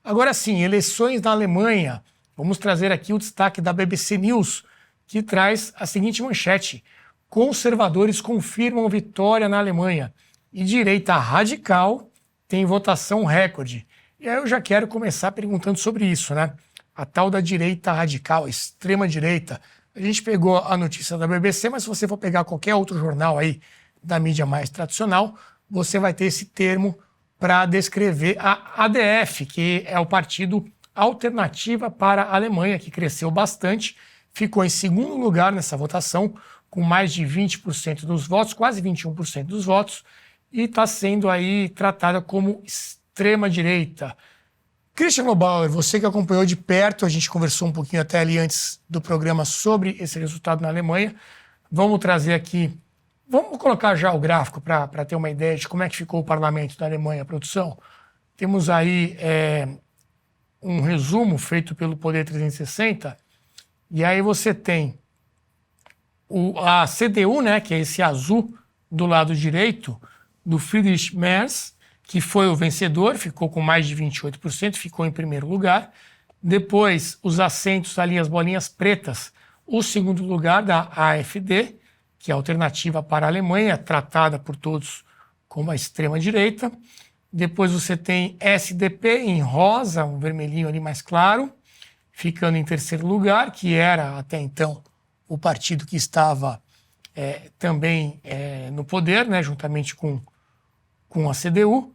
Agora sim, eleições na Alemanha. Vamos trazer aqui o destaque da BBC News, que traz a seguinte manchete: conservadores confirmam vitória na Alemanha e direita radical tem votação recorde. E aí eu já quero começar perguntando sobre isso, né? A tal da direita radical, a extrema direita. A gente pegou a notícia da BBC, mas se você for pegar qualquer outro jornal aí da mídia mais tradicional, você vai ter esse termo para descrever a ADF, que é o partido Alternativa para a Alemanha, que cresceu bastante, ficou em segundo lugar nessa votação, com mais de 20% dos votos, quase 21% dos votos, e está sendo aí tratada como extrema-direita. Christian Lobauer, você que acompanhou de perto, a gente conversou um pouquinho até ali antes do programa sobre esse resultado na Alemanha. Vamos trazer aqui, vamos colocar já o gráfico para ter uma ideia de como é que ficou o parlamento da Alemanha, produção. Temos aí um resumo feito pelo Poder 360, e aí você tem a CDU, né, que é esse azul do lado direito, do Friedrich Merz, que foi o vencedor, ficou com mais de 28%, ficou em primeiro lugar. Depois, os assentos ali, as bolinhas pretas, o segundo lugar da AfD, que é a Alternativa para a Alemanha, tratada por todos como a extrema-direita. Depois você tem SDP em rosa, um vermelhinho ali mais claro, ficando em terceiro lugar, que era até então o partido que estava também no poder, né, juntamente com a CDU,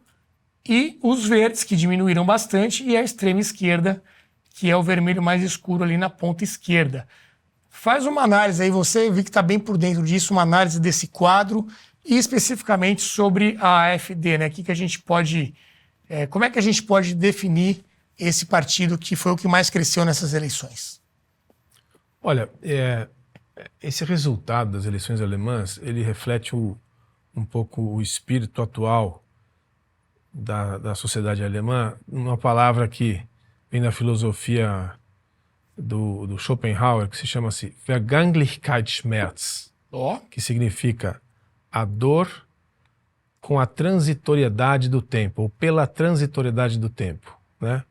e os verdes, que diminuíram bastante, e a extrema esquerda, que é o vermelho mais escuro ali na ponta esquerda. Faz uma análise aí, você vi que está bem por dentro disso, uma análise desse quadro, e especificamente sobre a AfD, né? Que a gente pode, como é que a gente pode definir esse partido que foi o que mais cresceu nessas eleições? Olha, esse resultado das eleições alemãs, ele reflete um pouco o espírito atual da sociedade alemã, uma palavra que vem da filosofia do Schopenhauer, que se chama-se Vergänglichkeitsschmerz, que significa a dor com a transitoriedade do tempo, ou pela transitoriedade do tempo, né?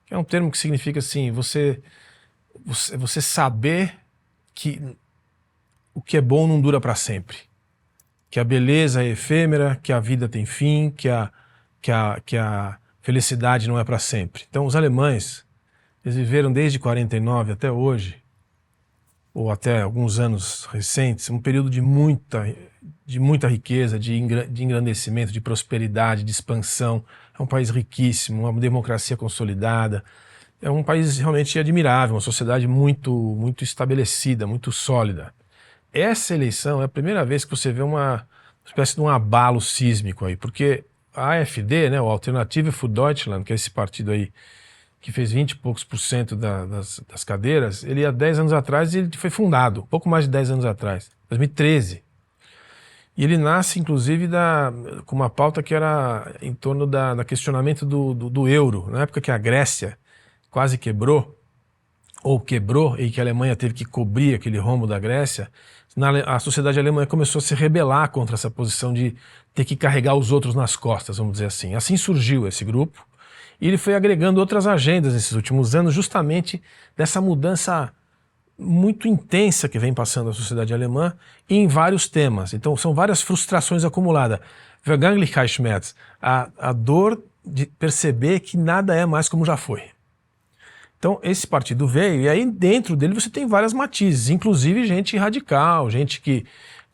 Que é um termo que significa assim, você saber que o que é bom não dura para sempre, que a beleza é efêmera, que a vida tem fim, que a felicidade não é para sempre. Então os alemães, eles viveram desde 49 até hoje, ou até alguns anos recentes, um período de muita riqueza, de engrandecimento, de prosperidade, de expansão. É um país riquíssimo, uma democracia consolidada. É um país realmente admirável, uma sociedade muito estabelecida, muito sólida. Essa eleição é a primeira vez que você vê uma espécie de um abalo sísmico aí, porque a AfD, né, o Alternative für Deutschland, que é esse partido aí que fez 20 e poucos % das cadeiras, ele há 10 anos atrás ele foi fundado, pouco mais de 10 anos atrás, 2013. E ele nasce, inclusive, com uma pauta que era em torno do questionamento do euro, na época que a Grécia quase quebrou, e que a Alemanha teve que cobrir aquele rombo da Grécia. A sociedade alemã começou a se rebelar contra essa posição de ter que carregar os outros nas costas, vamos dizer assim. Assim surgiu esse grupo, e ele foi agregando outras agendas nesses últimos anos, justamente dessa mudança muito intensa que vem passando a sociedade alemã em vários temas. Então são várias frustrações acumuladas. Vergänglichkeitsschmerz, a dor de perceber que nada é mais como já foi. Então esse partido veio, e aí dentro dele você tem várias matizes, inclusive gente radical, gente que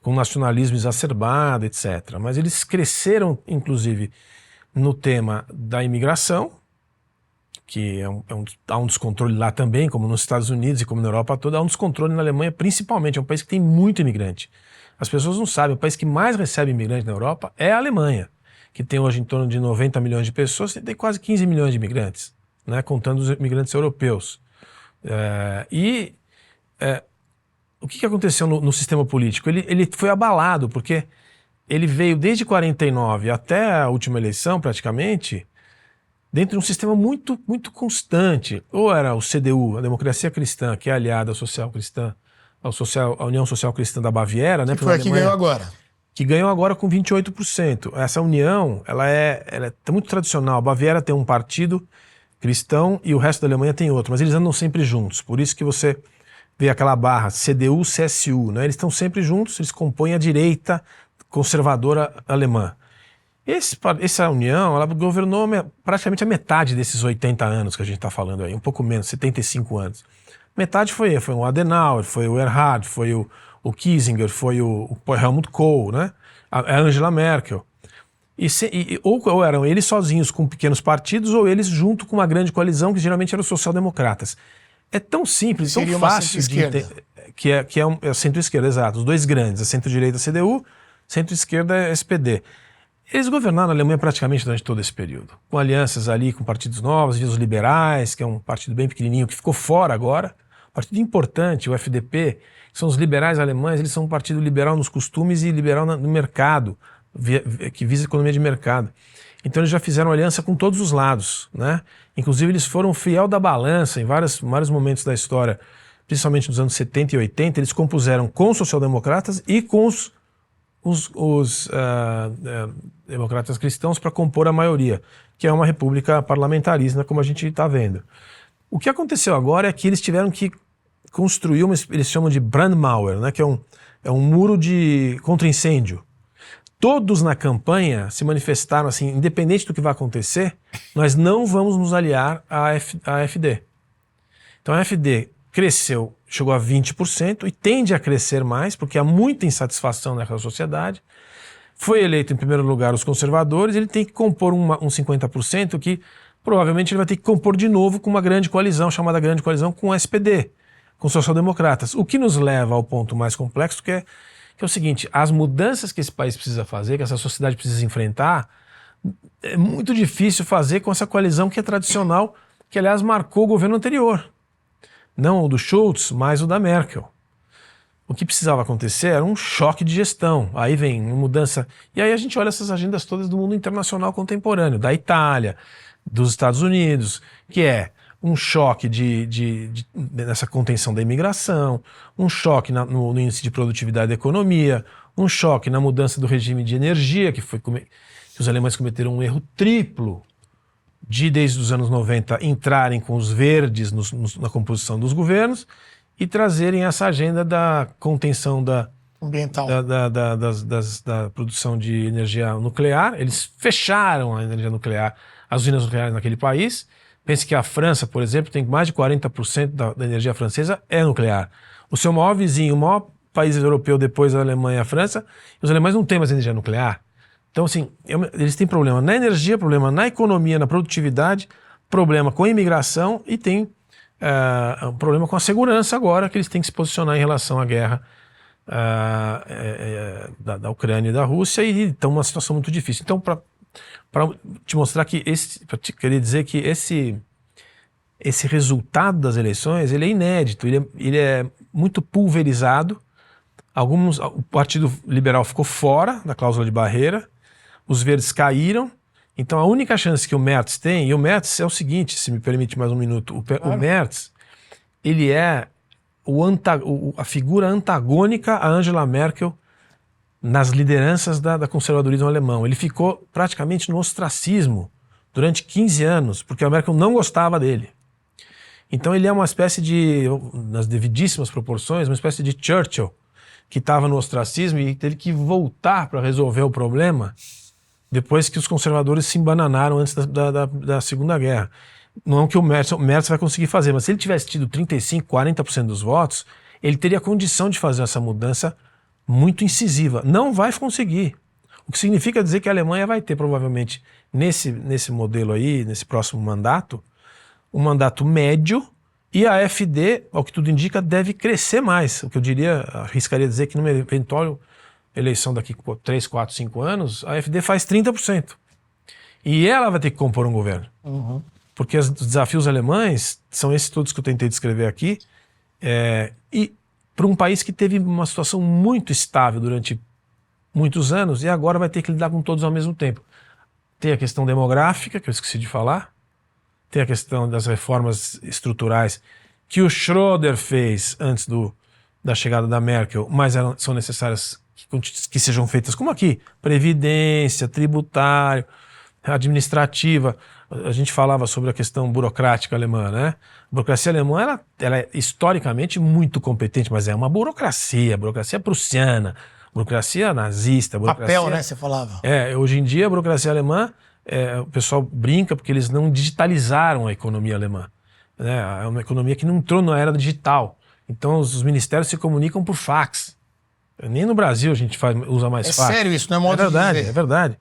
com nacionalismo exacerbado, etc. Mas eles cresceram, inclusive, no tema da imigração, que há um descontrole lá também, como nos Estados Unidos e como na Europa toda, há um descontrole na Alemanha principalmente, é um país que tem muito imigrante. As pessoas não sabem, o país que mais recebe imigrante na Europa é a Alemanha, que tem hoje em torno de 90 milhões de pessoas, e tem quase 15 milhões de imigrantes, né, contando os imigrantes europeus. O que aconteceu no sistema político? Ele foi abalado, porque ele veio desde 49 até a última eleição, praticamente, dentro de um sistema muito constante. Ou era o CDU, a Democracia Cristã, que é aliada à Social Cristã, à União Social Cristã da Baviera, né? Que foi a que ganhou agora. Que ganhou agora com 28%. Essa união, ela é muito tradicional. A Baviera tem um partido cristão e o resto da Alemanha tem outro, mas eles andam sempre juntos. Por isso que você vê aquela barra CDU-CSU, né? Eles estão sempre juntos, eles compõem a direita conservadora alemã. Essa união, ela governou praticamente a metade desses 80 anos que a gente está falando aí, um pouco menos, 75 anos. Metade foi o Adenauer, foi o Erhard, foi o Kissinger, foi o Helmut Kohl, né? A Angela Merkel. Ou eram eles sozinhos com pequenos partidos, ou eles junto com uma grande coalizão, que geralmente eram os social-democratas. É tão simples, tão fácil de entender, que é a centro-esquerda, exato. Os dois grandes, a centro-direita, a CDU, centro-esquerda, SPD. Eles governaram a Alemanha praticamente durante todo esse período, com alianças ali com partidos novos, os liberais, que é um partido bem pequenininho, que ficou fora agora, partido importante, o FDP, que são os liberais alemães, eles são um partido liberal nos costumes e liberal no mercado, que visa a economia de mercado. Então eles já fizeram aliança com todos os lados, né? Inclusive eles foram fiel da balança em vários momentos da história, principalmente nos anos 70 e 80, eles compuseram com os social-democratas e com os democratas cristãos para compor a maioria, que é uma república parlamentarista, como a gente está vendo. O que aconteceu agora é que eles tiveram que construir eles chamam de Brandmauer, né, que é um muro contra incêndio. Todos na campanha se manifestaram assim, independente do que vai acontecer, nós não vamos nos aliar à AfD. Então a AfD cresceu, chegou a 20% e tende a crescer mais, porque há muita insatisfação naquela sociedade. Foi eleito em primeiro lugar os conservadores, ele tem que compor um 50% que provavelmente ele vai ter que compor de novo com uma grande coalizão, chamada grande coalizão com o SPD, com os social-democratas. O que nos leva ao ponto mais complexo, que é o seguinte: as mudanças que esse país precisa fazer, que essa sociedade precisa enfrentar, é muito difícil fazer com essa coalizão que é tradicional, que aliás marcou o governo anterior. Não o do Schultz, mas o da Merkel. O que precisava acontecer era um choque de gestão. Aí vem uma mudança. E aí a gente olha essas agendas todas do mundo internacional contemporâneo, da Itália, dos Estados Unidos, que é um choque nessa contenção da imigração, um choque no índice de produtividade da economia, um choque na mudança do regime de energia, que os alemães cometeram um erro triplo desde os anos 90 entrarem com os verdes na composição dos governos e trazerem essa agenda da contenção ambiental, da produção de energia nuclear. Eles fecharam a energia nuclear, as usinas nucleares naquele país. Pense que a França, por exemplo, tem mais de 40% da energia francesa é nuclear. O seu maior vizinho, o maior país europeu depois da Alemanha e a França, os alemães não têm mais energia nuclear. Então, assim, eles têm problema na energia, problema na economia, na produtividade, problema com a imigração e tem um problema com a segurança agora, que eles têm que se posicionar em relação à guerra da Ucrânia e da Rússia, e estão numa situação muito difícil. Então, para te mostrar que querer dizer que esse resultado das eleições, ele é inédito, ele é muito pulverizado. O Partido Liberal ficou fora da cláusula de barreira, os verdes caíram. Então a única chance que o Merz tem, e o Merz é o seguinte, se me permite mais um minuto, o Merz, ele é a figura antagônica a Angela Merkel nas lideranças da conservadorismo alemão. Ele ficou praticamente no ostracismo durante 15 anos, porque a Merkel não gostava dele. Então ele é uma espécie nas devidíssimas proporções, uma espécie de Churchill, que estava no ostracismo e teve que voltar para resolver o problema depois que os conservadores se embananaram antes da Segunda Guerra. Não que o Merz vai conseguir fazer, mas se ele tivesse tido 35%, 40% dos votos, ele teria condição de fazer essa mudança muito incisiva. Não vai conseguir. O que significa dizer que a Alemanha vai ter, provavelmente, nesse modelo aí, nesse próximo mandato, um mandato médio, e a AfD, ao que tudo indica, deve crescer mais. O que eu arriscaria dizer que numa eventual eleição daqui a 3, 4, 5 anos, a AfD faz 30%. E ela vai ter que compor um governo. Uhum. Porque os desafios alemães são esses todos que eu tentei descrever aqui, e para um país que teve uma situação muito estável durante muitos anos e agora vai ter que lidar com todos ao mesmo tempo. Tem a questão demográfica, que eu esqueci de falar, tem a questão das reformas estruturais que o Schröder fez antes da chegada da Merkel, mas são necessárias que sejam feitas como aqui, previdência, tributário, administrativa. A gente falava sobre a questão burocrática alemã, né? A burocracia alemã ela é historicamente muito competente, mas é uma burocracia prussiana, burocracia nazista, burocracia... Papel, né, você falava. Hoje em dia a burocracia alemã, o pessoal brinca porque eles não digitalizaram a economia alemã, né? É uma economia que não entrou na era digital. Então os ministérios se comunicam por fax. Nem no Brasil a gente usa mais fax. É sério isso, não é modo de dizer. É verdade.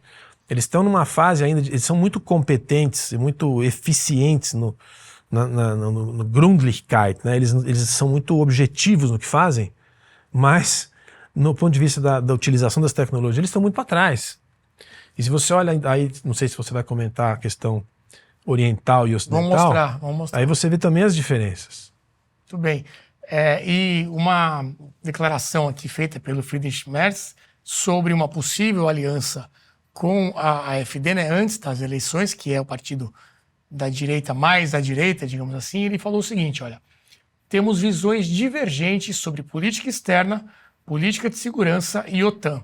Eles estão numa fase ainda, eles são muito competentes e muito eficientes no Gründlichkeit, né? Eles são muito objetivos no que fazem, mas no ponto de vista da utilização das tecnologias, eles estão muito para trás. E se você olha aí, não sei se você vai comentar a questão oriental e ocidental. Vamos mostrar. Aí você vê também as diferenças. Muito bem. E uma declaração aqui feita pelo Friedrich Merz sobre uma possível aliança com a AfD, né, antes das eleições, que é o partido da direita, mais da direita, digamos assim, ele falou o seguinte, olha, temos visões divergentes sobre política externa, política de segurança e OTAN.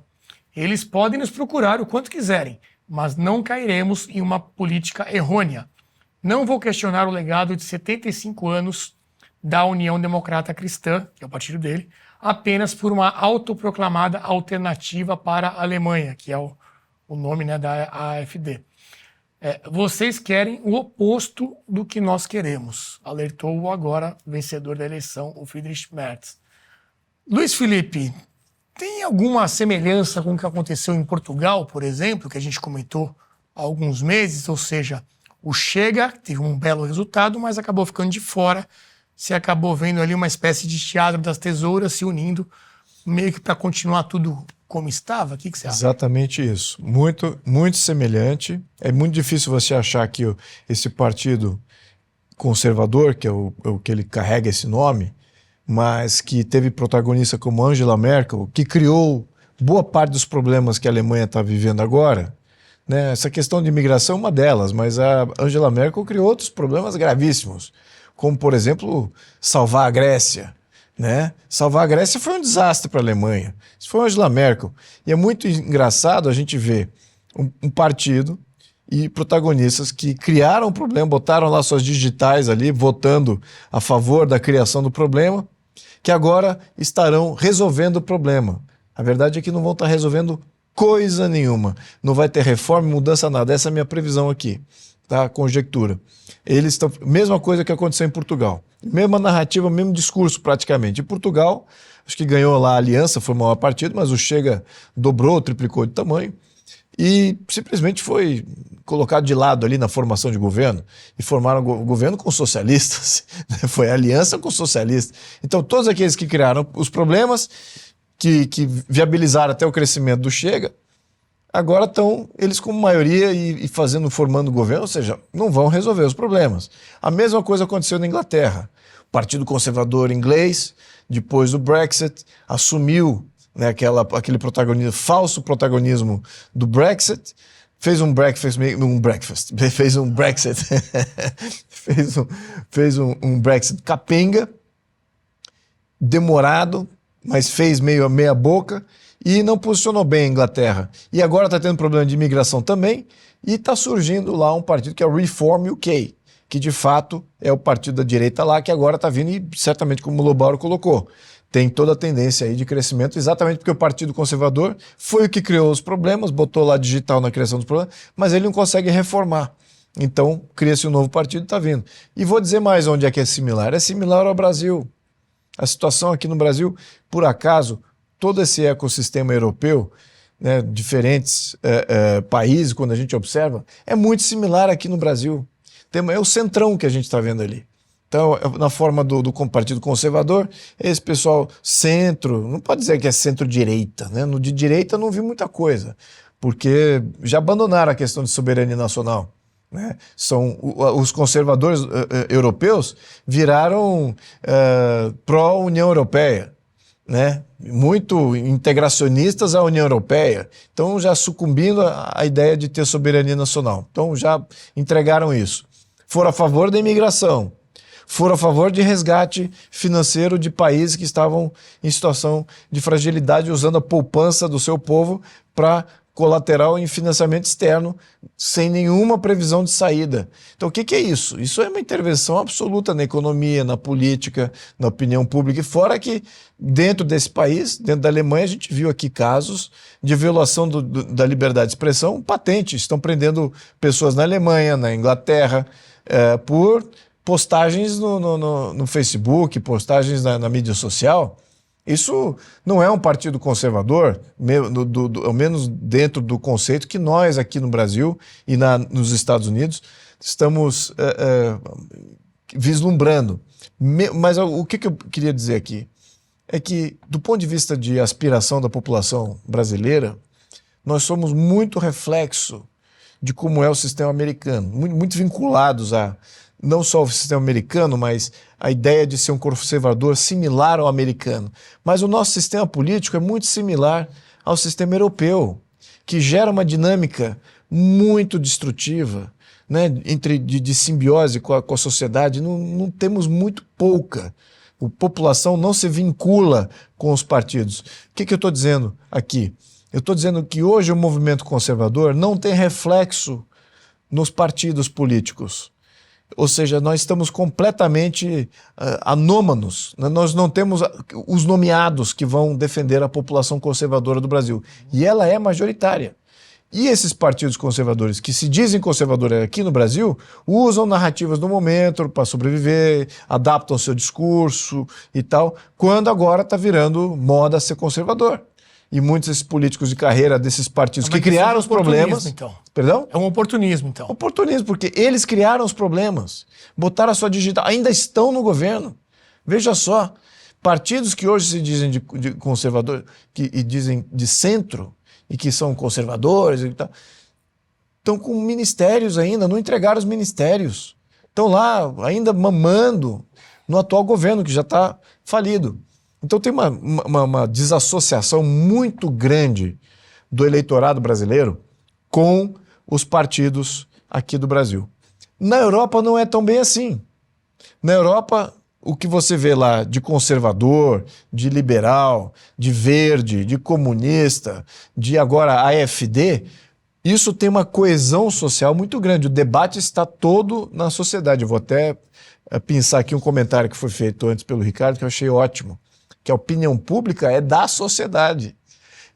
Eles podem nos procurar o quanto quiserem, mas não cairemos em uma política errônea. Não vou questionar o legado de 75 anos da União Democrata Cristã, que é o partido dele, apenas por uma autoproclamada alternativa para a Alemanha, que é o nome, né, da AfD. Vocês querem o oposto do que nós queremos, alertou o agora vencedor da eleição, o Friedrich Merz. Luiz Felipe, tem alguma semelhança com o que aconteceu em Portugal, por exemplo, que a gente comentou há alguns meses, ou seja, o Chega teve um belo resultado, mas acabou ficando de fora. Você acabou vendo ali uma espécie de teatro das tesouras se unindo, meio que para continuar tudo como estava? O que você acha? Exatamente isso. Muito, muito semelhante. É muito difícil você achar que esse partido conservador, que é o que ele carrega esse nome, mas que teve protagonista como Angela Merkel, que criou boa parte dos problemas que a Alemanha está vivendo agora, né? Essa questão de imigração é uma delas, mas a Angela Merkel criou outros problemas gravíssimos, como, por exemplo, salvar a Grécia, né? Salvar a Grécia foi um desastre para a Alemanha. Isso foi Angela Merkel. E é muito engraçado a gente ver um partido e protagonistas que criaram o problema, botaram lá suas digitais ali, votando a favor da criação do problema, que agora estarão resolvendo o problema. A verdade é que não vão estar resolvendo coisa nenhuma. Não vai ter reforma, mudança, nada. Essa é a minha previsão aqui, tá? Conjectura. Eles estão... Mesma coisa que aconteceu em Portugal. Mesma narrativa, mesmo discurso praticamente. Em Portugal, acho que ganhou lá a aliança, foi o maior partido, mas o Chega dobrou, triplicou de tamanho e simplesmente foi colocado de lado ali na formação de governo e formaram o governo com socialistas. Foi aliança com socialistas. Então todos aqueles que criaram os problemas, que viabilizaram até o crescimento do Chega, agora estão eles como maioria e formando governo, ou seja, não vão resolver os problemas. A mesma coisa aconteceu na Inglaterra. O Partido Conservador inglês, depois do Brexit, assumiu, né, aquele protagonismo, falso protagonismo do Brexit, fez um Brexit capenga, demorado, mas fez meia boca, e não posicionou bem a Inglaterra. E agora está tendo problema de imigração também, e está surgindo lá um partido que é o Reform UK, que de fato é o partido da direita lá, que agora está vindo, e certamente, como o Lobauro colocou, tem toda a tendência aí de crescimento, exatamente porque o Partido Conservador foi o que criou os problemas, botou lá digital na criação dos problemas, mas ele não consegue reformar. Então, cria-se um novo partido e está vindo. E vou dizer mais onde é que é similar. É similar ao Brasil. A situação aqui no Brasil, por acaso, todo esse ecossistema europeu, né, diferentes países, quando a gente observa, é muito similar aqui no Brasil. É o centrão que a gente está vendo ali. Então, na forma do Partido Conservador, esse pessoal centro, não pode dizer que é centro-direita, né? No de direita não vi muita coisa, porque já abandonaram a questão de soberania nacional, né? Os conservadores europeus viraram pró-União Europeia, né? Muito integracionistas à União Europeia, então já sucumbindo à ideia de ter soberania nacional. Então já entregaram isso. Foram a favor da imigração, foram a favor de resgate financeiro de países que estavam em situação de fragilidade, usando a poupança do seu povo para colateral em financiamento externo, sem nenhuma previsão de saída. Então, o que é isso? Isso é uma intervenção absoluta na economia, na política, na opinião pública. E fora que, dentro desse país, dentro da Alemanha, a gente viu aqui casos de violação da liberdade de expressão patente. Estão prendendo pessoas na Alemanha, na Inglaterra, por postagens no Facebook, postagens na mídia social. Isso não é um partido conservador, ao menos dentro do conceito que nós aqui no Brasil e nos Estados Unidos estamos vislumbrando. Mas o que eu queria dizer aqui é que, do ponto de vista de aspiração da população brasileira, nós somos muito reflexo de como é o sistema americano, muito vinculados a não só o sistema americano, mas a ideia de ser um conservador similar ao americano. Mas o nosso sistema político é muito similar ao sistema europeu, que gera uma dinâmica muito destrutiva, né, de simbiose com a sociedade. Não temos muito pouca. A população não se vincula com os partidos. O que eu estou dizendo aqui? Eu estou dizendo que hoje o movimento conservador não tem reflexo nos partidos políticos. Ou seja, nós estamos completamente anômanos. Nós não temos os nomeados que vão defender a população conservadora do Brasil. E ela é majoritária. E esses partidos conservadores que se dizem conservadores aqui no Brasil usam narrativas do momento para sobreviver, adaptam seu discurso e tal, quando agora está virando moda ser conservador. E muitos desses políticos de carreira desses partidos que criaram os problemas... Então. Perdão? É um oportunismo, então. Oportunismo, porque eles criaram os problemas, botaram a sua digital, ainda estão no governo. Veja só, partidos que hoje se dizem de conservador e dizem de centro e que são conservadores e tal, estão com ministérios ainda, não entregaram os ministérios. Estão lá ainda mamando no atual governo, que já está falido. Então tem uma desassociação muito grande do eleitorado brasileiro com os partidos aqui do Brasil. Na Europa não é tão bem assim. Na Europa, o que você vê lá de conservador, de liberal, de verde, de comunista, de agora AfD, isso tem uma coesão social muito grande. O debate está todo na sociedade. Eu vou até pensar aqui um comentário que foi feito antes pelo Ricardo, que eu achei ótimo, que a opinião pública é da sociedade.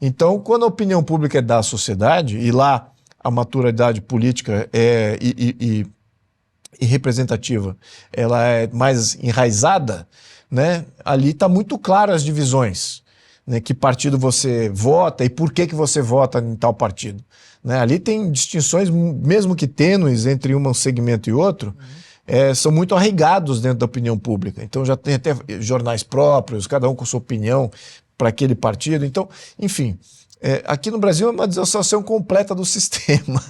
Então, quando a opinião pública é da sociedade, e lá a maturidade política e representativa ela é mais enraizada, né? Ali está muito claro as divisões, né? Que partido você vota e por que você vota em tal partido. Né? Ali tem distinções, mesmo que tênues, entre um segmento e outro, são muito arraigados dentro da opinião pública. Então já tem até jornais próprios, cada um com sua opinião para aquele partido. Então, enfim, aqui no Brasil é uma desassociação completa do sistema,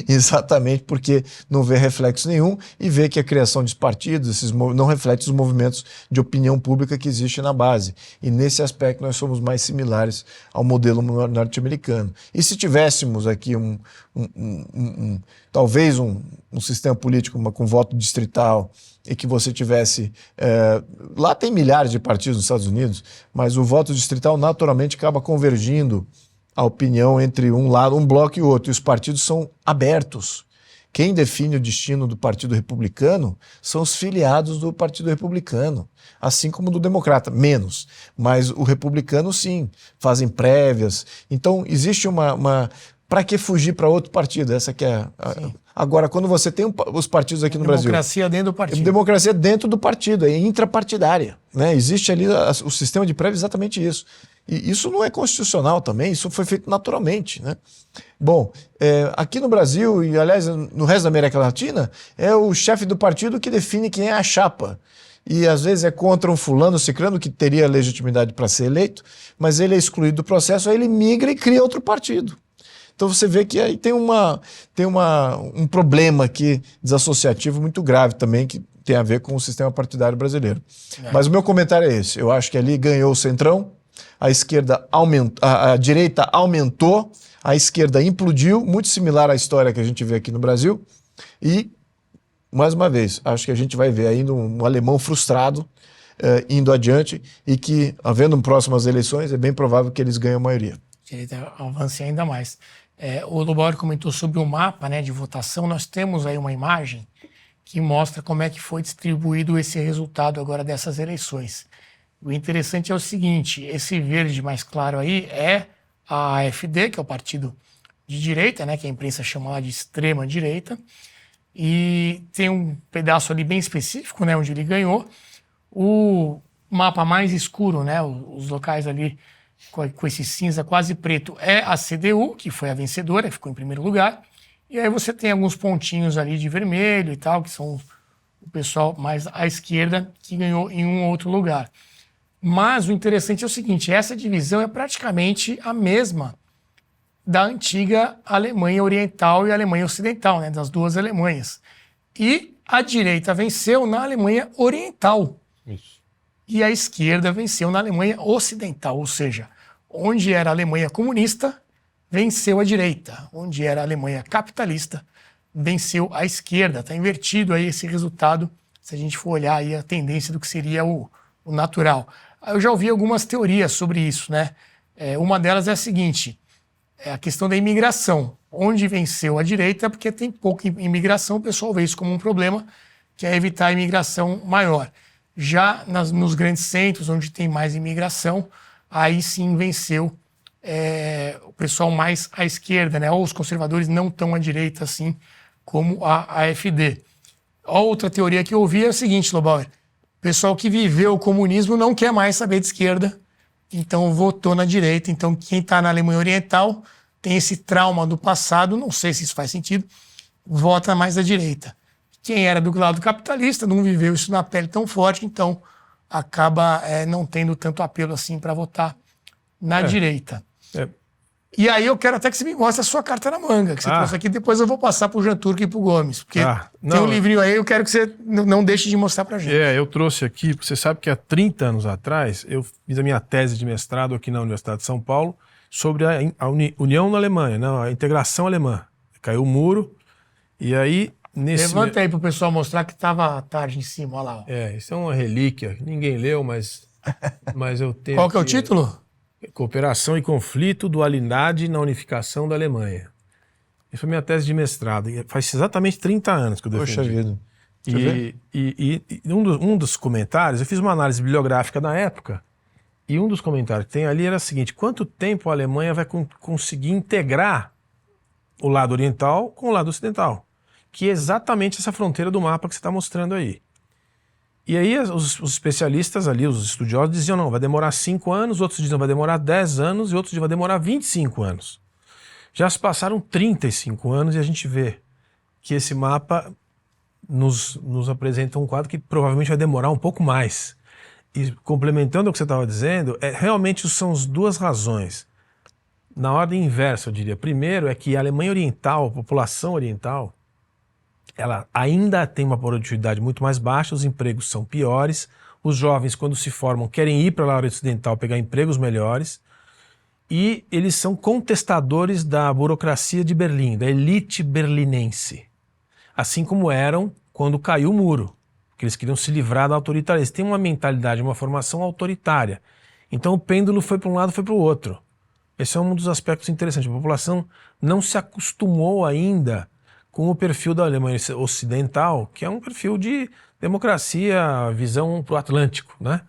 exatamente porque não vê reflexo nenhum e vê que a criação de partidos não reflete os movimentos de opinião pública que existe na base. E nesse aspecto nós somos mais similares ao modelo norte-americano. E se tivéssemos aqui talvez um sistema político com voto distrital e que você tivesse... lá tem milhares de partidos nos Estados Unidos, mas o voto distrital naturalmente acaba convergindo a opinião entre um lado, um bloco e outro. E os partidos são abertos. Quem define o destino do Partido Republicano são os filiados do Partido Republicano, assim como do Democrata, menos. Mas o Republicano, sim, fazem prévias. Então, existe uma para que fugir para outro partido? Essa que é Agora, quando você tem os partidos aqui no Brasil... Democracia dentro do partido. Democracia dentro do partido, é intrapartidária. Né? Existe ali o sistema de prévia exatamente isso. E isso não é constitucional também, isso foi feito naturalmente. Né? Bom, aqui no Brasil, e aliás no resto da América Latina, é o chefe do partido que define quem é a chapa. E às vezes é contra um fulano, ciclano, que teria legitimidade para ser eleito, mas ele é excluído do processo, aí ele migra e cria outro partido. Então você vê que aí tem um problema aqui desassociativo muito grave também, que tem a ver com o sistema partidário brasileiro. Mas o meu comentário é esse. Eu acho que ali ganhou o centrão, a esquerda aumentou, a direita aumentou, a esquerda implodiu, muito similar à história que a gente vê aqui no Brasil. E, mais uma vez, acho que a gente vai ver ainda um alemão frustrado indo adiante e que, havendo próximas eleições, é bem provável que eles ganhem a maioria. A direita avance ainda mais. O Lobauer comentou sobre o mapa, né, de votação. Nós temos aí uma imagem que mostra como é que foi distribuído esse resultado agora dessas eleições. O interessante é o seguinte, esse verde mais claro aí é a AfD, que é o partido de direita, né, que a imprensa chama lá de extrema direita, e tem um pedaço ali bem específico, né, onde ele ganhou. O mapa mais escuro, né, os locais ali com esse cinza quase preto, é a CDU, que foi a vencedora, ficou em primeiro lugar. E aí você tem alguns pontinhos ali de vermelho e tal, que são o pessoal mais à esquerda que ganhou em um outro lugar. Mas o interessante é o seguinte, essa divisão é praticamente a mesma da antiga Alemanha Oriental e Alemanha Ocidental, né, das duas Alemanhas. E a direita venceu na Alemanha Oriental. Isso. E a esquerda venceu na Alemanha Ocidental, ou seja, onde era a Alemanha comunista, venceu a direita. Onde era a Alemanha capitalista, venceu a esquerda. Está invertido aí esse resultado, se a gente for olhar aí a tendência do que seria o natural. Eu já ouvi algumas teorias sobre isso, né? Uma delas é a seguinte, é a questão da imigração. Onde venceu a direita é porque tem pouca imigração, o pessoal vê isso como um problema, que é evitar a imigração maior. Já nos grandes centros, onde tem mais imigração, aí sim venceu o pessoal mais à esquerda, né? Ou os conservadores não tão à direita assim como a AfD. Outra teoria que eu ouvi é o seguinte, Lobauer, o pessoal que viveu o comunismo não quer mais saber de esquerda, então votou na direita. Então quem está na Alemanha Oriental tem esse trauma do passado, não sei se isso faz sentido, vota mais à direita. Quem era do lado capitalista não viveu isso na pele tão forte, então acaba não tendo tanto apelo assim para votar na direita. E aí eu quero até que você me mostre a sua carta na manga, que você trouxe aqui, depois eu vou passar pro Jean Turco e pro Gomes, porque tem um livrinho aí, eu quero que você não deixe de mostrar pra gente. Eu trouxe aqui, porque você sabe que há 30 anos atrás, eu fiz a minha tese de mestrado aqui na Universidade de São Paulo sobre a União na Alemanha, não, a integração alemã. Caiu o muro, e aí... Levanta aí pro pessoal mostrar que tava tarde em cima, olha lá. Ó. Isso é uma relíquia, ninguém leu, mas eu tenho... Qual que é o título? Cooperação e conflito, dualidade na unificação da Alemanha. Isso foi minha tese de mestrado. Faz exatamente 30 anos que eu defendi. Poxa vida. E um dos comentários, eu fiz uma análise bibliográfica na época, e um dos comentários que tem ali era o seguinte, quanto tempo a Alemanha vai conseguir integrar o lado oriental com o lado ocidental? Que é exatamente essa fronteira do mapa que você está mostrando aí. E aí os especialistas ali, os estudiosos, diziam, não, vai demorar 5 anos, outros diziam vai demorar 10 anos e outros diziam vai demorar 25 anos. Já se passaram 35 anos e a gente vê que esse mapa nos apresenta um quadro que provavelmente vai demorar um pouco mais. E complementando o que você estava dizendo, realmente são as duas razões. Na ordem inversa, eu diria. Primeiro é que a Alemanha Oriental, a população oriental, ela ainda tem uma produtividade muito mais baixa, os empregos são piores, os jovens, quando se formam, querem ir para a área ocidental pegar empregos melhores, e eles são contestadores da burocracia de Berlim, da elite berlinense, assim como eram quando caiu o muro, porque eles queriam se livrar da autoritarismo. Eles têm uma mentalidade, uma formação autoritária. Então o pêndulo foi para um lado, foi para o outro. Esse é um dos aspectos interessantes. A população não se acostumou ainda com o perfil da Alemanha Ocidental, que é um perfil de democracia, visão para o Atlântico, né?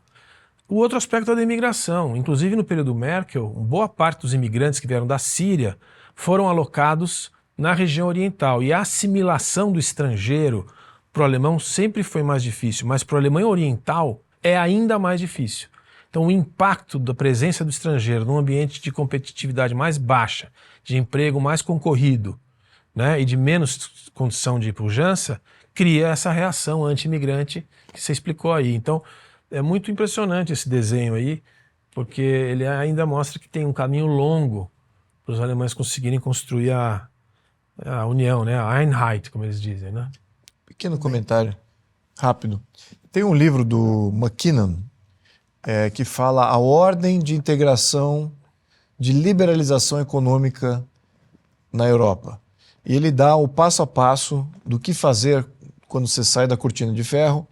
O outro aspecto é da imigração. Inclusive no período Merkel, boa parte dos imigrantes que vieram da Síria foram alocados na região oriental. E a assimilação do estrangeiro para o alemão sempre foi mais difícil, mas para o alemão oriental é ainda mais difícil. Então o impacto da presença do estrangeiro num ambiente de competitividade mais baixa, de emprego mais concorrido, né, e de menos condição de pujança, cria essa reação anti-imigrante que você explicou aí. Então, é muito impressionante esse desenho aí, porque ele ainda mostra que tem um caminho longo para os alemães conseguirem construir a união, né, a Einheit, como eles dizem, né? Pequeno comentário, rápido. Tem um livro do McKinnon que fala a ordem de integração, de liberalização econômica na Europa. E ele dá o passo a passo do que fazer quando você sai da cortina de ferro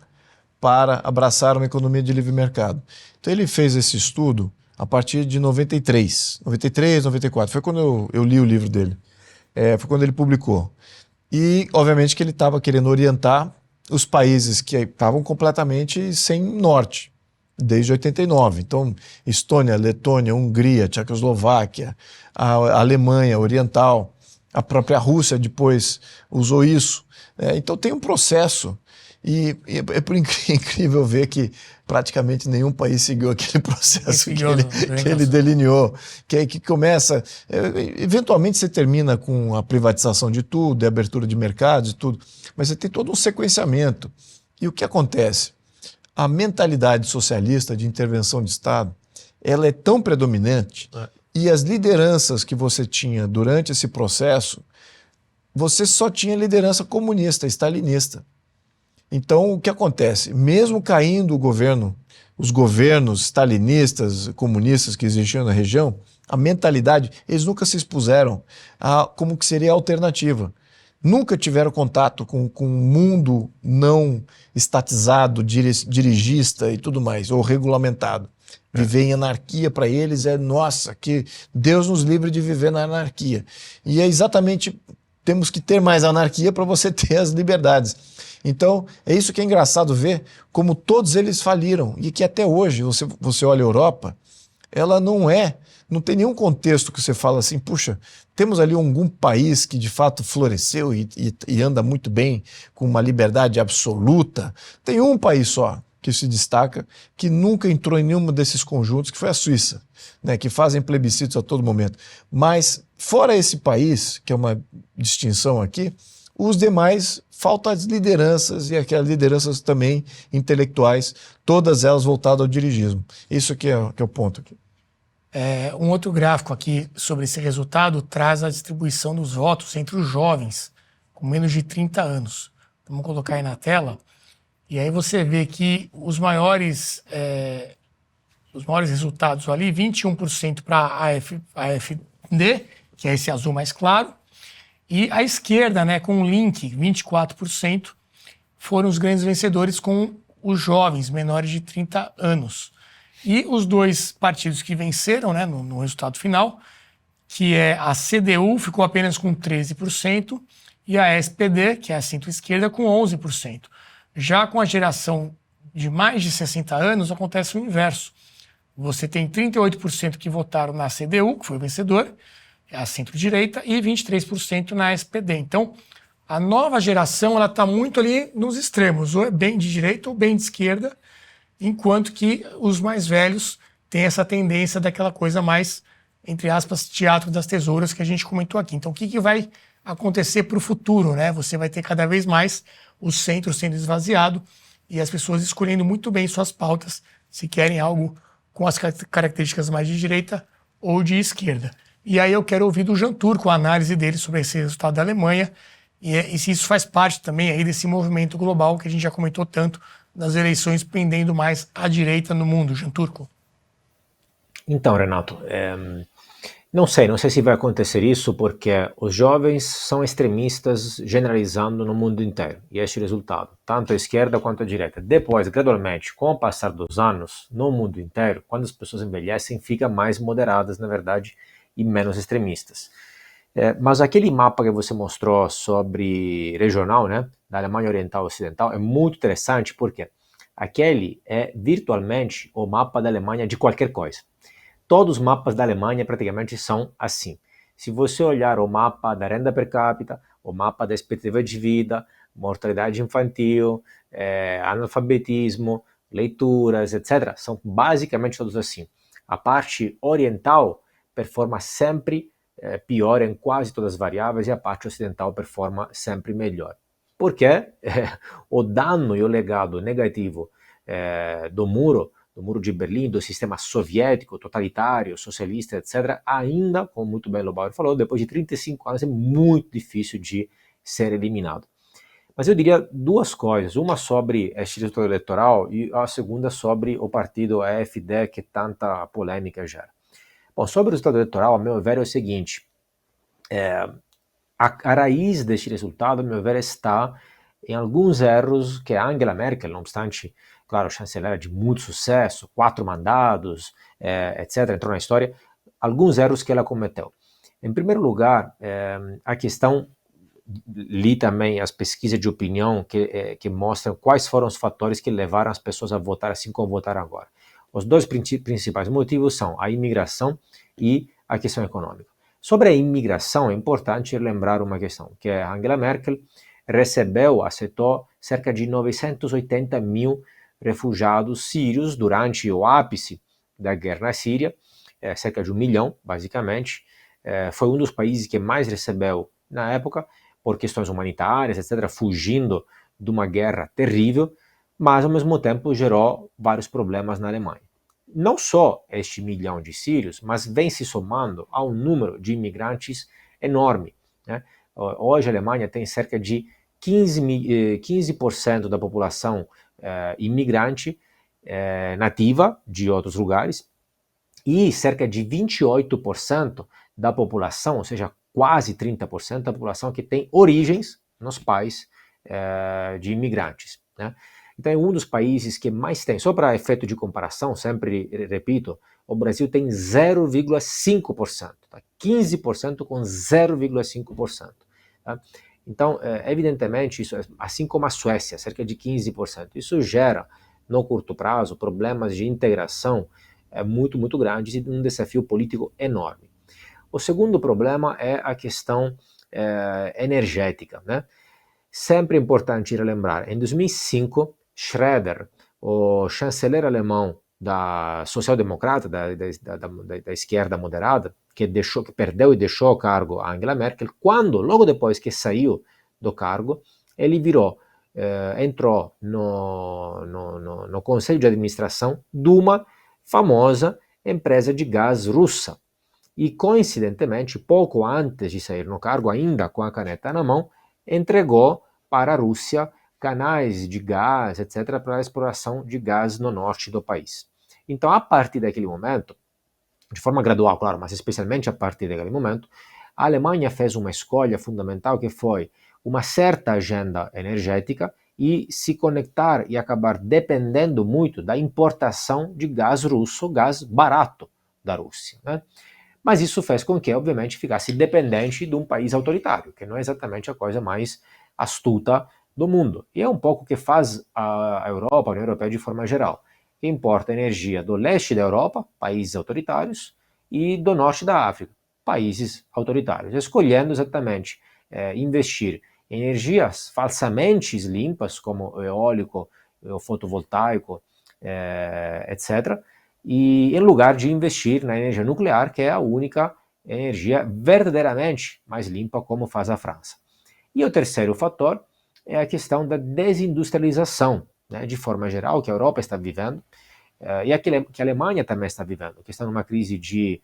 para abraçar uma economia de livre mercado. Então ele fez esse estudo a partir de 93, 94. Foi quando eu li o livro dele. Foi quando ele publicou. E, obviamente, que ele estava querendo orientar os países que estavam completamente sem norte, desde 89. Então, Estônia, Letônia, Hungria, Tchecoslováquia, a Alemanha Oriental, a própria Rússia depois usou isso. Então, tem um processo. E é por incrível ver que praticamente nenhum país seguiu aquele processo que ele delineou, que começa... eventualmente você termina com a privatização de tudo, a abertura de mercados e tudo, mas você tem todo um sequenciamento. E o que acontece? A mentalidade socialista de intervenção de Estado, ela é tão predominante e as lideranças que você tinha durante esse processo, você só tinha liderança comunista, stalinista. Então, o que acontece? Mesmo caindo o governo, os governos stalinistas, comunistas que existiam na região, a mentalidade, eles nunca se expuseram a como que seria a alternativa. Nunca tiveram contato com um mundo não estatizado, dirigista e tudo mais, ou regulamentado. Viver em anarquia para eles nossa, que Deus nos livre de viver na anarquia. E é exatamente, temos que ter mais anarquia para você ter as liberdades. Então, é isso que é engraçado ver, como todos eles faliram, e que até hoje, você olha a Europa, ela não tem nenhum contexto que você fala assim, puxa, temos ali algum país que de fato floresceu e anda muito bem, com uma liberdade absoluta. Tem um país só que se destaca, que nunca entrou em nenhum desses conjuntos, que foi a Suíça, né, que fazem plebiscitos a todo momento. Mas, fora esse país, que é uma distinção aqui, os demais, falta as lideranças, e aquelas lideranças também intelectuais, todas elas voltadas ao dirigismo. Isso que é o ponto aqui. Um outro gráfico aqui sobre esse resultado traz a distribuição dos votos entre os jovens com menos de 30 anos. Vamos colocar aí na tela. E aí você vê que os maiores resultados ali, 21% para a AfD, que é esse azul mais claro, e a esquerda, né, com o link, 24%, foram os grandes vencedores com os jovens menores de 30 anos. E os dois partidos que venceram, né, no resultado final, que é a CDU, ficou apenas com 13%, e a SPD, que é a centro-esquerda, com 11%. Já com a geração de mais de 60 anos, acontece o inverso. Você tem 38% que votaram na CDU, que foi o vencedor, a centro-direita, e 23% na SPD. Então, a nova geração está muito ali nos extremos, ou é bem de direita ou bem de esquerda, enquanto que os mais velhos têm essa tendência daquela coisa mais, entre aspas, teatro das tesouras que a gente comentou aqui. Então, o que vai acontecer para o futuro, né? Você vai ter cada vez mais o centro sendo esvaziado e as pessoas escolhendo muito bem suas pautas, se querem algo com as características mais de direita ou de esquerda. E aí eu quero ouvir do Jean Turco a análise dele sobre esse resultado da Alemanha e se isso faz parte também aí desse movimento global que a gente já comentou tanto das eleições pendendo mais à direita no mundo. Jean Turco. Então, Renato, não sei se vai acontecer isso porque os jovens são extremistas generalizando no mundo inteiro. E este é o resultado, tanto a esquerda quanto a direita. Depois, gradualmente, com o passar dos anos, no mundo inteiro, quando as pessoas envelhecem, ficam mais moderadas, na verdade, e menos extremistas. Mas aquele mapa que você mostrou sobre regional, né, da Alemanha Oriental e Ocidental, é muito interessante porque aquele é virtualmente o mapa da Alemanha de qualquer coisa. Todos os mapas da Alemanha praticamente são assim. Se você olhar o mapa da renda per capita, o mapa da expectativa de vida, mortalidade infantil, analfabetismo, leituras, etc., são basicamente todos assim. A parte oriental performa sempre pior em quase todas as variáveis e a parte ocidental performa sempre melhor. Porque o dano e o legado negativo do muro de Berlim, do sistema soviético, totalitário, socialista, etc., ainda, como muito bem Lobauer falou, depois de 35 anos é muito difícil de ser eliminado. Mas eu diria duas coisas, uma sobre este resultado eleitoral e a segunda sobre o partido AfD, que tanta polêmica gera. Bom, sobre o resultado eleitoral, a meu ver, é o seguinte, a raiz deste resultado, a meu ver, está em alguns erros que Angela Merkel, não obstante, claro, chanceler de muito sucesso, 4 mandados, etc., entrou na história, alguns erros que ela cometeu. Em primeiro lugar, a questão, li também as pesquisas de opinião que mostram quais foram os fatores que levaram as pessoas a votar assim como votaram agora. Os dois principais motivos são a imigração e a questão econômica. Sobre a imigração, é importante lembrar uma questão, que a Angela Merkel aceitou cerca de 980 mil refugiados sírios durante o ápice da guerra na Síria, cerca de 1 milhão, basicamente. Foi um dos países que mais recebeu na época, por questões humanitárias, etc., fugindo de uma guerra terrível, mas ao mesmo tempo gerou vários problemas na Alemanha. Não só este 1 milhão de sírios, mas vem se somando a um número de imigrantes enorme, né? Hoje a Alemanha tem cerca de 15% da população imigrante nativa de outros lugares e cerca de 28% da população, ou seja, quase 30% da população que tem origens nos países de imigrantes, né? Então é um dos países que mais tem, só para efeito de comparação, sempre repito, o Brasil tem 0,5%, tá? 15% com 0,5%. Tá? Então, evidentemente, isso, assim como a Suécia, cerca de 15%, isso gera, no curto prazo, problemas de integração muito, muito grandes e um desafio político enorme. O segundo problema é a questão energética, né? Sempre é importante relembrar, em 2005, Schröder, o chanceler alemão da social-democrata, da esquerda moderada, que perdeu e deixou o cargo a Angela Merkel, quando, logo depois que saiu do cargo, ele entrou no conselho de administração de uma famosa empresa de gás russa. E, coincidentemente, pouco antes de sair no cargo, ainda com a caneta na mão, entregou para a Rússia canais de gás, etc., para a exploração de gás no norte do país. Então, a partir daquele momento, de forma gradual, claro, mas especialmente a partir daquele momento, a Alemanha fez uma escolha fundamental que foi uma certa agenda energética e se conectar e acabar dependendo muito da importação de gás russo, gás barato da Rússia, né? Mas isso fez com que, obviamente, ficasse dependente de um país autoritário, que não é exatamente a coisa mais astuta do mundo. E é um pouco o que faz a Europa, a União Europeia de forma geral, que importa energia do leste da Europa, países autoritários, e do norte da África, países autoritários, escolhendo exatamente investir em energias falsamente limpas, como o eólico, o fotovoltaico, etc., e em lugar de investir na energia nuclear, que é a única energia verdadeiramente mais limpa, como faz a França. E o terceiro fator é a questão da desindustrialização, né, de forma geral, que a Europa está vivendo, e que a Alemanha também está vivendo, que está numa crise de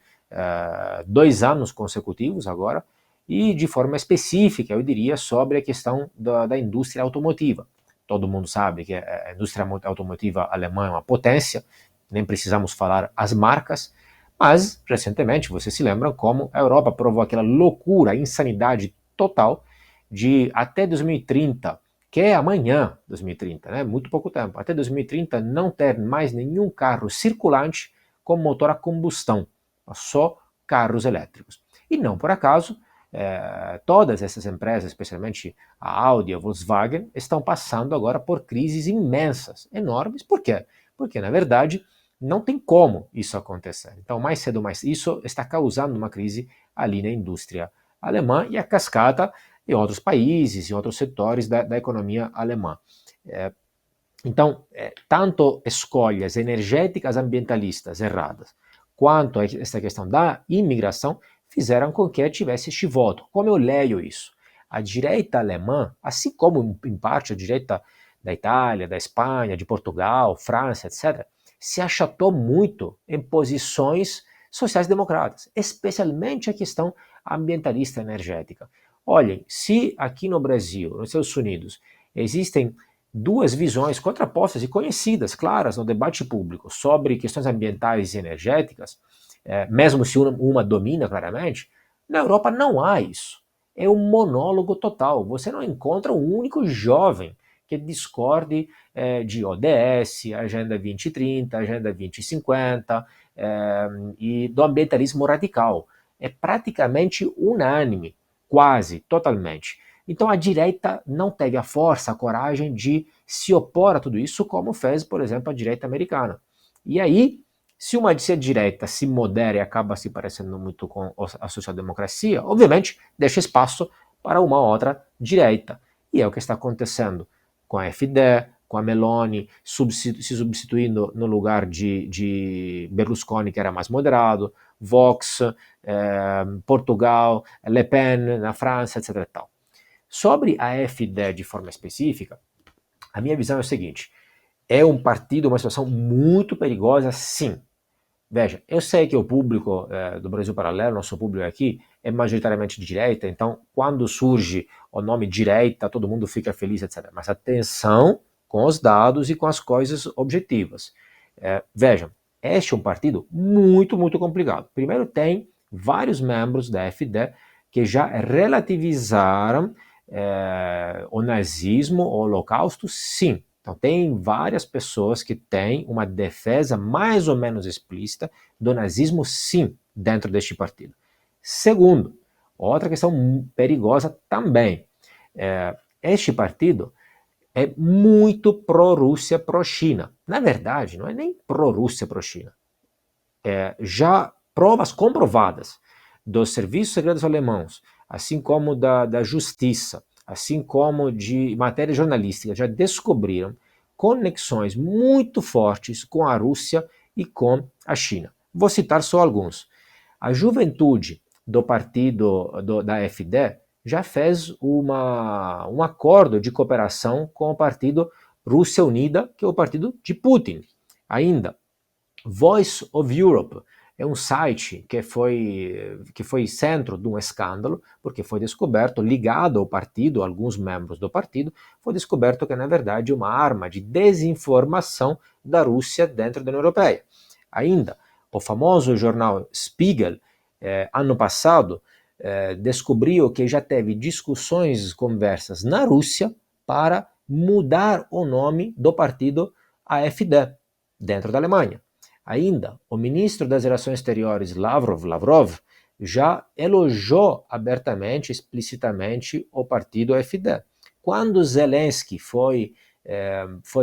2 anos consecutivos agora, e de forma específica, eu diria, sobre a questão da indústria automotiva. Todo mundo sabe que a indústria automotiva alemã é uma potência, nem precisamos falar as marcas, mas recentemente vocês se lembram como a Europa provou aquela loucura, a insanidade total de até 2030, que é amanhã, 2030, né? Muito pouco tempo, até 2030 não ter mais nenhum carro circulante com motor a combustão, só carros elétricos. E não por acaso, todas essas empresas, especialmente a Audi e a Volkswagen, estão passando agora por crises imensas, enormes. Por quê? Porque, na verdade, não tem como isso acontecer. Então, mais cedo ou mais isso está causando uma crise ali na indústria alemã e a cascata em outros países, em outros setores da economia alemã. Então, tanto escolhas energéticas ambientalistas erradas, quanto essa questão da imigração, fizeram com que tivesse este voto. Como eu leio isso? A direita alemã, assim como em parte a direita da Itália, da Espanha, de Portugal, França, etc., se achatou muito em posições sociais-democratas, especialmente a questão ambientalista energética. Olhem, se aqui no Brasil, nos Estados Unidos, existem duas visões contrapostas e conhecidas, claras, no debate público sobre questões ambientais e energéticas, mesmo se uma domina claramente, na Europa não há isso. é um monólogo total. Você não encontra um único jovem que discorde de ODS, Agenda 2030, Agenda 2050 e do ambientalismo radical. É praticamente unânime, quase totalmente. Então a direita não teve a força, a coragem de se opor a tudo isso, como fez, por exemplo, a direita americana. E aí, se a direita se modera e acaba se parecendo muito com a social-democracia, obviamente deixa espaço para uma outra direita. E é o que está acontecendo com a AfD, com a Meloni se substituindo no lugar de Berlusconi, que era mais moderado, Vox, Portugal, Le Pen na França, etc. E tal. Sobre a AfD de forma específica, a minha visão é o seguinte: é um partido, uma situação muito perigosa, sim. Veja, eu sei que o público do Brasil Paralelo, nosso público aqui, é majoritariamente de direita, então quando surge o nome direita, todo mundo fica feliz, etc. Mas atenção com os dados e com as coisas objetivas. Vejam, este é um partido muito, muito complicado. Primeiro, tem vários membros da AfD que já relativizaram o nazismo, o holocausto, sim. Então, tem várias pessoas que têm uma defesa mais ou menos explícita do nazismo, sim, dentro deste partido. Segundo, outra questão perigosa também. Este partido é muito pró-Rússia, pró-China. Na verdade, não é nem pró-Rússia, pró-China. Já provas comprovadas dos serviços secretos alemãos, assim como da justiça, assim como de matéria jornalística, já descobriram conexões muito fortes com a Rússia e com a China. Vou citar só alguns. A juventude do partido da AfD já fez um acordo de cooperação com o partido Rússia Unida, que é o partido de Putin. Ainda, Voice of Europe é um site que foi centro de um escândalo, porque foi descoberto, ligado ao partido, alguns membros do partido, foi descoberto que, na verdade, é uma arma de desinformação da Rússia dentro da União Europeia. Ainda, o famoso jornal Spiegel, ano passado, descobriu que já teve discussões, conversas na Rússia para mudar o nome do partido AfD dentro da Alemanha. Ainda, o ministro das Relações Exteriores, Lavrov, já elogiou abertamente, explicitamente, o partido AfD. Quando Zelensky foi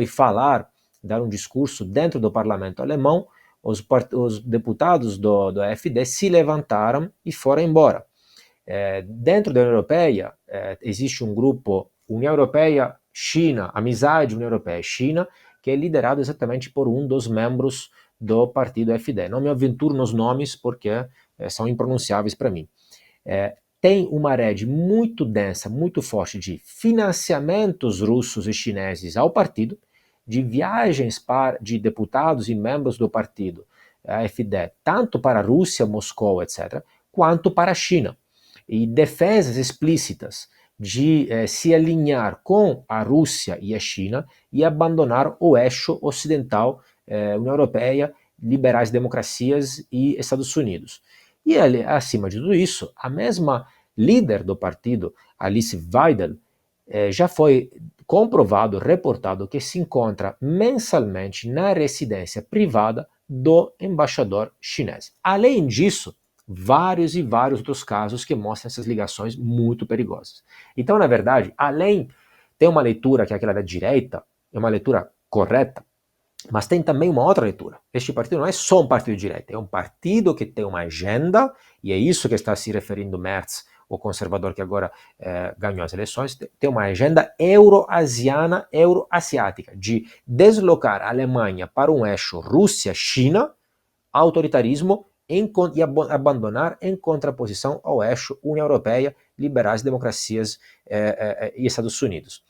falar, dar um discurso dentro do parlamento alemão, os deputados do AfD se levantaram e foram embora. Dentro da União Europeia, existe um grupo União Europeia-China, Amizade União Europeia-China, que é liderado exatamente por um dos membros do partido AfD. Não me aventuro nos nomes porque são impronunciáveis para mim. Tem uma rede muito densa, muito forte de financiamentos russos e chineses ao partido, de viagens de deputados e membros do partido AfD, tanto para a Rússia, Moscou, etc., quanto para a China. E defesas explícitas de se alinhar com a Rússia e a China e abandonar o eixo ocidental, União Europeia, liberais democracias e Estados Unidos. E, acima de tudo isso, a mesma líder do partido, Alice Weidel, já foi comprovado, reportado que se encontra mensalmente na residência privada do embaixador chinês. Além disso, vários e vários outros casos que mostram essas ligações muito perigosas. Então, na verdade, tem uma leitura que é aquela da direita, é uma leitura correta, mas tem também uma outra leitura. Este partido não é só um partido de direita, é um partido que tem uma agenda, e é isso que está se referindo Merz, o conservador que agora ganhou as eleições, tem uma agenda euro-asiana, euro-asiática, de deslocar a Alemanha para um eixo Rússia-China, autoritarismo, e abandonar em contraposição ao eixo União Europeia, liberais, democracias e Estados Unidos.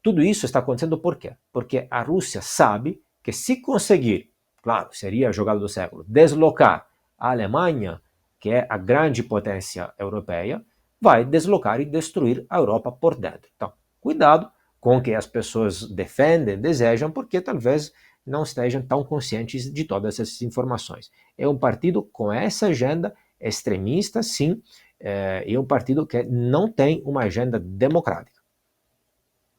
Tudo isso está acontecendo por quê? Porque a Rússia sabe que se conseguir, claro, seria a jogada do século, deslocar a Alemanha, que é a grande potência europeia, vai deslocar e destruir a Europa por dentro. Então, cuidado com o que as pessoas defendem, desejam, porque talvez não estejam tão conscientes de todas essas informações. É um partido com essa agenda extremista, sim, e é um partido que não tem uma agenda democrática.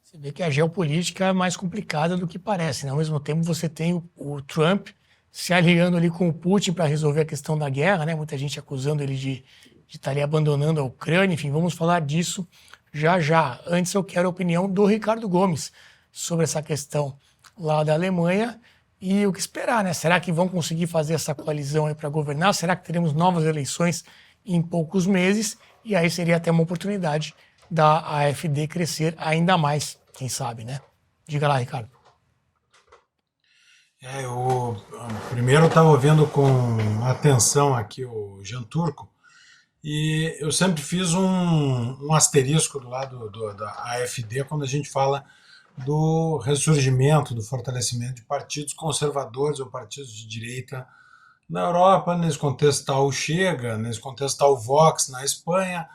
Você vê que a geopolítica é mais complicada do que parece, né? Ao mesmo tempo, você tem o Trump se aliando ali com o Putin para resolver a questão da guerra, né? Muita gente acusando ele de estar ali abandonando a Ucrânia. Enfim, vamos falar disso já já. Antes, eu quero a opinião do Ricardo Gomes sobre essa questão lá da Alemanha e o que esperar, né? Será que vão conseguir fazer essa coalizão aí para governar? Será que teremos novas eleições em poucos meses? E aí seria até uma oportunidade da AfD crescer ainda mais, quem sabe, né? Diga lá, Ricardo. Eu primeiro estava ouvindo com atenção aqui o Jean Turco e eu sempre fiz um asterisco do lado da AfD quando a gente fala do ressurgimento, do fortalecimento de partidos conservadores ou partidos de direita na Europa. Nesse contexto está o Chega, nesse contexto está o Vox na Espanha.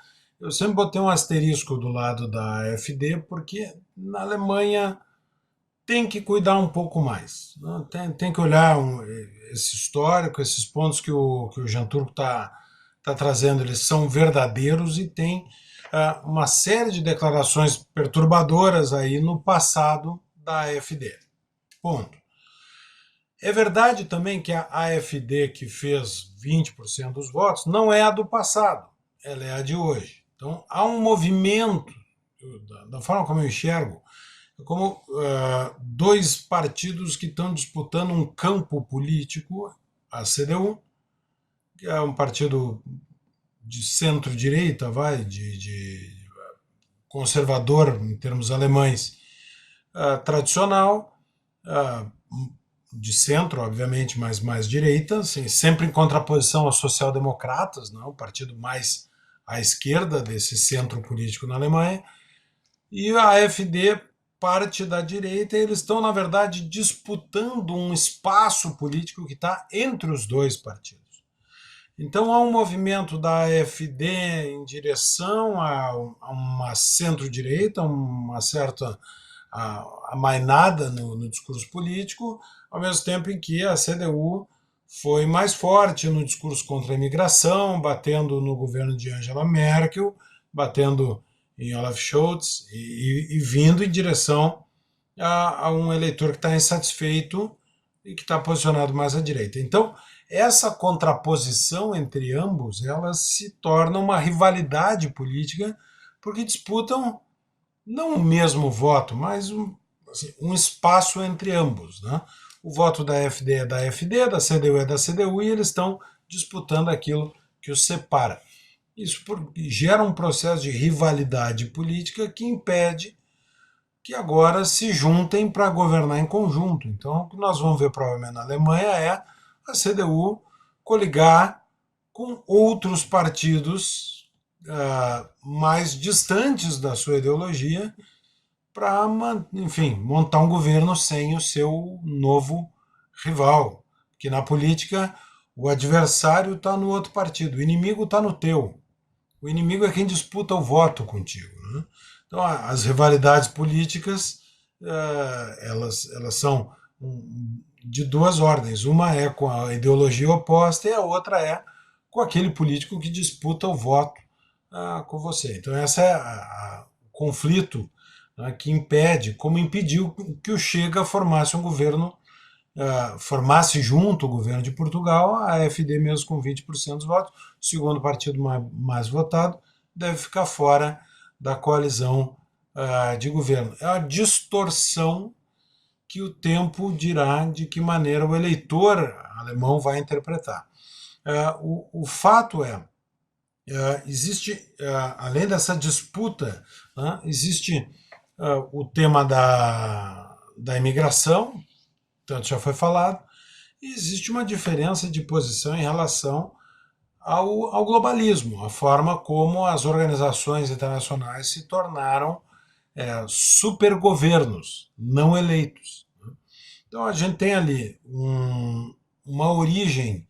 Eu sempre botei um asterisco do lado da AfD, porque na Alemanha tem que cuidar um pouco mais, né? Tem que olhar esse histórico, esses pontos que o Jean Turco está trazendo, eles são verdadeiros e tem uma série de declarações perturbadoras aí no passado da AfD. Ponto. É verdade também que a AfD, que fez 20% dos votos, não é a do passado, ela é a de hoje. Então, há um movimento, da forma como eu enxergo, como dois partidos que estão disputando um campo político, a CDU, que é um partido de centro-direita, de conservador em termos alemães, tradicional, de centro, obviamente, mas mais direita, assim, sempre em contraposição aos social-democratas, não? O partido mais à esquerda desse centro político na Alemanha, e a AfD, parte da direita, e eles estão, na verdade, disputando um espaço político que está entre os dois partidos. Então há um movimento da AfD em direção a uma centro-direita, uma certa amainada no discurso político, ao mesmo tempo em que a CDU foi mais forte no discurso contra a imigração, batendo no governo de Angela Merkel, batendo em Olaf Scholz e vindo em direção a um eleitor que está insatisfeito e que está posicionado mais à direita. Então, essa contraposição entre ambos, ela se torna uma rivalidade política, porque disputam não o mesmo voto, mas um espaço entre ambos, né? O voto da AfD é da AfD, da CDU é da CDU, e eles estão disputando aquilo que os separa. Isso gera um processo de rivalidade política que impede que agora se juntem para governar em conjunto. Então, o que nós vamos ver provavelmente na Alemanha é a CDU coligar com outros partidos mais distantes da sua ideologia para, enfim, montar um governo sem o seu novo rival. Porque na política o adversário está no outro partido, o inimigo está no teu. O inimigo é quem disputa o voto contigo, né? Então as rivalidades políticas elas são de duas ordens. Uma é com a ideologia oposta e a outra é com aquele político que disputa o voto com você. Então esse é o conflito, né, que impede, como impediu que o Chega formasse um governo, formasse junto o governo de Portugal. A AfD, mesmo com 20% dos votos, o segundo partido mais votado, deve ficar fora da coalizão de governo. É uma distorção que o tempo dirá de que maneira o eleitor alemão vai interpretar. O fato existe, além dessa disputa, né, existe o tema da imigração, tanto já foi falado, e existe uma diferença de posição em relação ao globalismo, a forma como as organizações internacionais se tornaram supergovernos não eleitos. Então a gente tem ali uma origem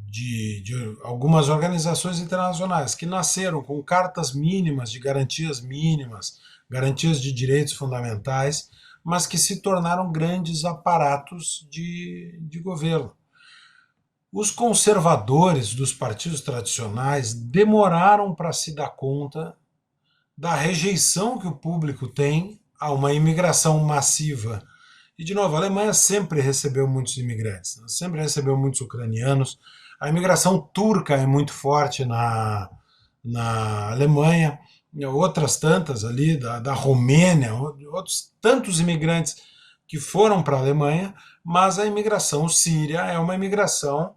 de algumas organizações internacionais que nasceram com cartas mínimas de garantias mínimas, garantias de direitos fundamentais, mas que se tornaram grandes aparatos de governo. os conservadores dos partidos tradicionais demoraram para se dar conta da rejeição que o público tem a uma imigração massiva. E, de novo, a Alemanha sempre recebeu muitos imigrantes, sempre recebeu muitos ucranianos. A imigração turca é muito forte na Alemanha, outras tantas ali, da Romênia, outros tantos imigrantes que foram para a Alemanha, mas a imigração síria é uma imigração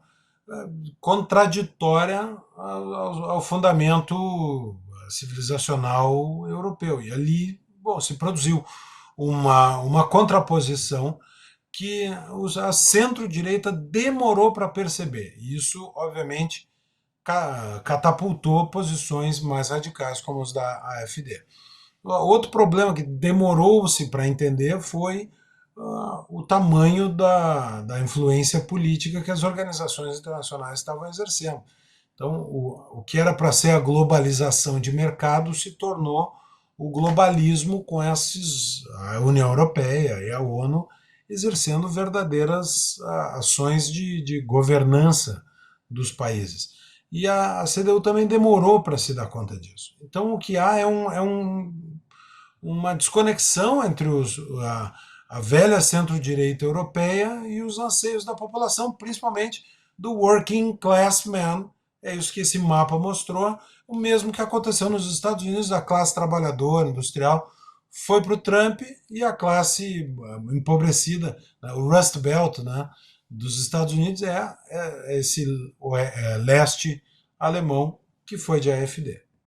contraditória ao fundamento civilizacional europeu. E ali, bom, se produziu uma contraposição que a centro-direita demorou para perceber. E isso, obviamente, catapultou posições mais radicais como os da AfD. Outro problema que demorou-se para entender foi o tamanho da influência política que as organizações internacionais estavam exercendo. Então, o que era para ser a globalização de mercado se tornou o globalismo com a União Europeia e a ONU exercendo verdadeiras ações de governança dos países. E a CDU também demorou para se dar conta disso. Então, o que há é uma desconexão entre a velha centro-direita europeia e os anseios da população, principalmente do working class man. É isso que esse mapa mostrou, o mesmo que aconteceu nos Estados Unidos, a classe trabalhadora, industrial, foi para o Trump e a classe empobrecida, o Rust Belt, né, dos Estados Unidos é esse leste alemão que foi de AfD.